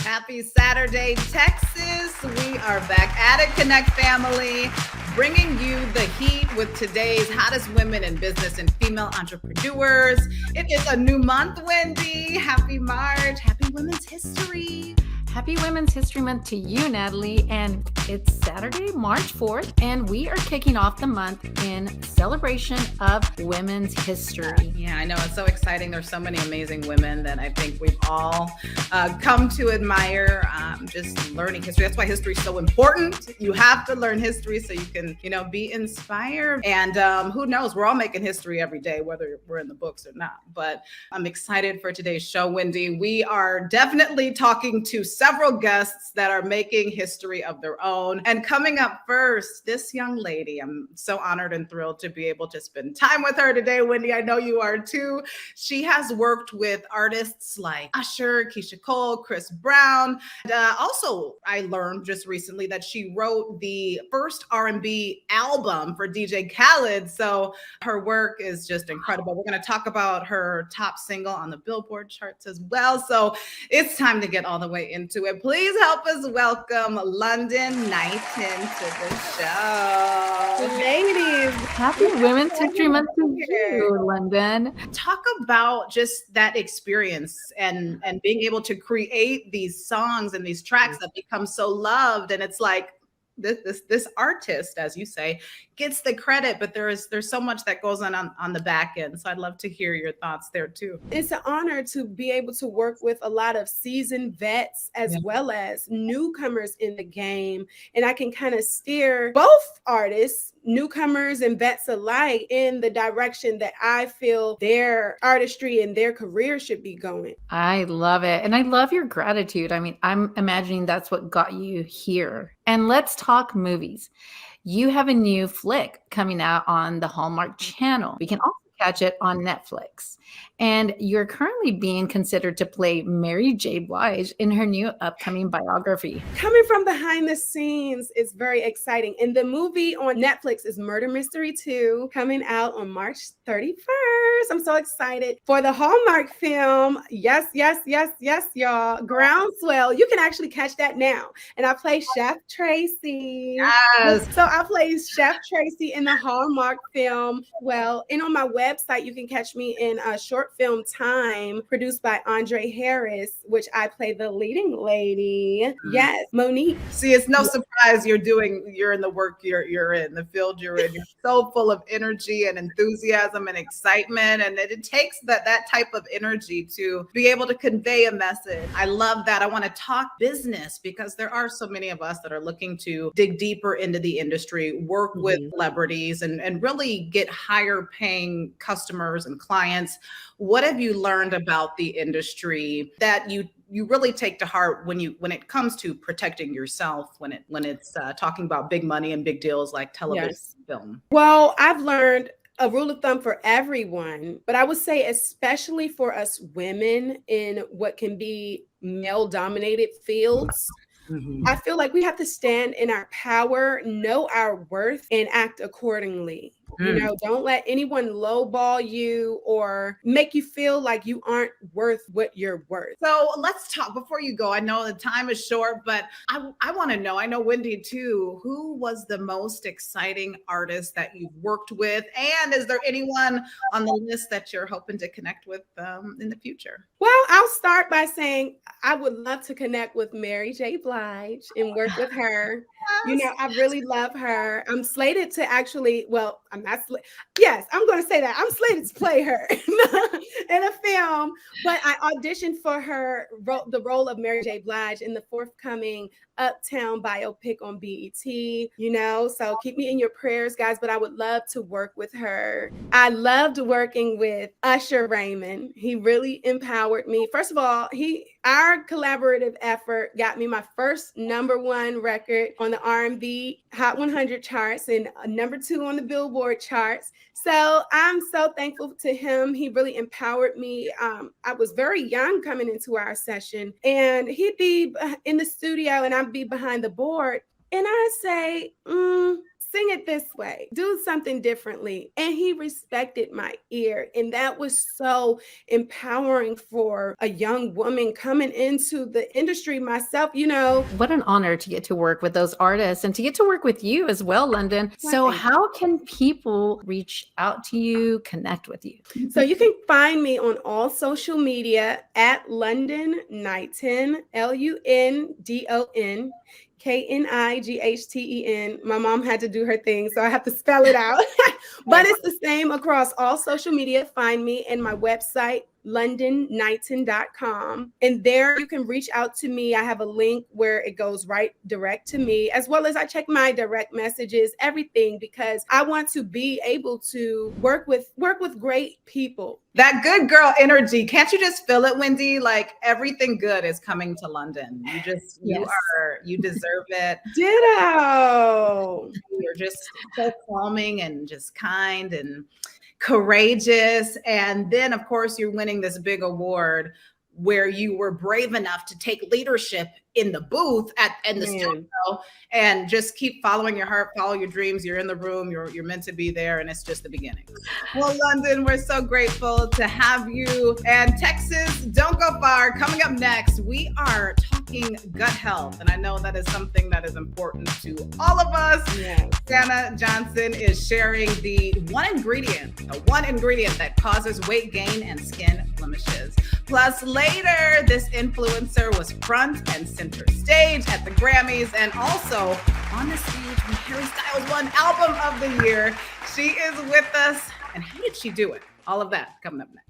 Happy Saturday, Texas. We are back at it, Connect family, bringing you the heat with today's hottest women in business and female entrepreneurs. It is a new month, Wendy. Happy March. Happy Women's History. Happy Women's History Month to you, Natalie. And it's Saturday, March 4th, and we are kicking off the month in celebration of women's history. Yeah, I know. It's so exciting. There's so many amazing women that I think we've all come to admire, just learning history. That's why history is so important. You have to learn history so you can, be inspired. And who knows? We're all making history every day, whether we're in the books or not. But I'm excited for today's show, Wendy. We are definitely talking to several guests that are making history of their own. And coming up first, this young lady, I'm so honored and thrilled to be able to spend time with her today, Wendy. I know you are too. She has worked with artists like Usher, Keisha Cole, Chris Brown. And also, I learned just recently that she wrote the first R&B album for DJ Khaled. So her work is just incredible. We're going to talk about her top single on the Billboard charts as well. So it's time to get all the way into it. Please help us welcome Lundon Knighton to the show. Ladies, happy Women's History Month to you, Lundon. Talk about just that experience and being able to create these songs and these tracks that become so loved. And it's like, this artist, as you say, gets the credit, but there's so much that goes on the back end. So I'd love to hear your thoughts there too. It's an honor to be able to work with a lot of seasoned vets as well as newcomers in the game. And I can kind of steer both artists, newcomers and vets alike, in the direction that I feel their artistry and their career should be going. I love it. And I love your gratitude. I mean, I'm imagining that's what got you here. And let's talk movies. You have a new flick coming out on the Hallmark Channel. We can also catch it on Netflix. And you're currently being considered to play Mary J. Blige in her new upcoming biography. Coming from behind the scenes is very exciting. And the movie on Netflix is Murder Mystery 2, coming out on March 31st. I'm so excited for the Hallmark film. Yes, y'all. Groundswell. You can actually catch that now. And I play Chef Tracy. Yes. So I play Chef Tracy in the Hallmark film. Well, and on my website, you can catch me in a short film Time, produced by Andre Harris, which I play the leading lady. Yes, Monique. See, it's no surprise you're in the work you're in, the field you're in. You're so full of energy and enthusiasm and excitement. And it takes that type of energy to be able to convey a message. I love that. I want to talk business because there are so many of us that are looking to dig deeper into the industry, work with celebrities and really get higher paying customers and clients. What have you learned about the industry that you really take to heart when it comes to protecting yourself, when it's talking about big money and big deals like television, film? Well, I've learned a rule of thumb for everyone, but I would say especially for us women in what can be male-dominated fields. I feel like we have to stand in our power, know our worth, and act accordingly. Don't let anyone lowball you or make you feel like you aren't worth what you're worth. So let's talk before you go. I know the time is short, but I want to know, I know Wendy too, who was the most exciting artist that you've worked with? And is there anyone on the list that you're hoping to connect with in the future? Well, I'll start by saying I would love to connect with Mary J. Blige and work with her. I really love her. I'm slated to I'm going to say that. I'm slated to play her in a film, but I auditioned for the role of Mary J. Blige in the forthcoming Uptown biopic on BET, so keep me in your prayers, guys, but I would love to work with her. I loved working with Usher Raymond. He really empowered me. First of all, our collaborative effort got me my first #1 record on the R&B Hot 100 charts and #2 on the Billboard charts. So I'm so thankful to him. He really empowered me. I was very young coming into our session, and he'd be in the studio and I'd be behind the board. And I say, sing it this way, do something differently. And he respected my ear. And that was so empowering for a young woman coming into the industry myself, you know. What an honor to get to work with those artists and to get to work with you as well, Lundon. So Right. how can people reach out to you, connect with you? So you can find me on all social media at Lundon Knighten, Lundon Knighten. My mom had to do her thing, so I have to spell it out. But it's the same across all social media. Find me and my website, LundonKnighten.com. And there you can reach out to me. I have a link where it goes right direct to me, as well as I check my direct messages, everything, because I want to be able to work with great people. That good girl energy. Can't you just feel it, Wendy? Like everything good is coming to London. You deserve it. Ditto. You're just so calming and just kind and courageous. And then, of course, you're winning this big award where you were brave enough to take leadership in the booth in the studio and just keep following your heart, follow your dreams. You're in the room, you're meant to be there, and it's just the beginning. Well, Lundon, we're so grateful to have you. And Texas, don't go far. Coming up next, we are talking gut health. And I know that is something that is important to all of us. Yes. Shanna Johnson is sharing the one ingredient that causes weight gain and skin blemishes. Plus, later, this influencer was front and center stage at the Grammys and also on the stage when Harry Styles won Album of the Year. She is with us. And how did she do it? All of that coming up next.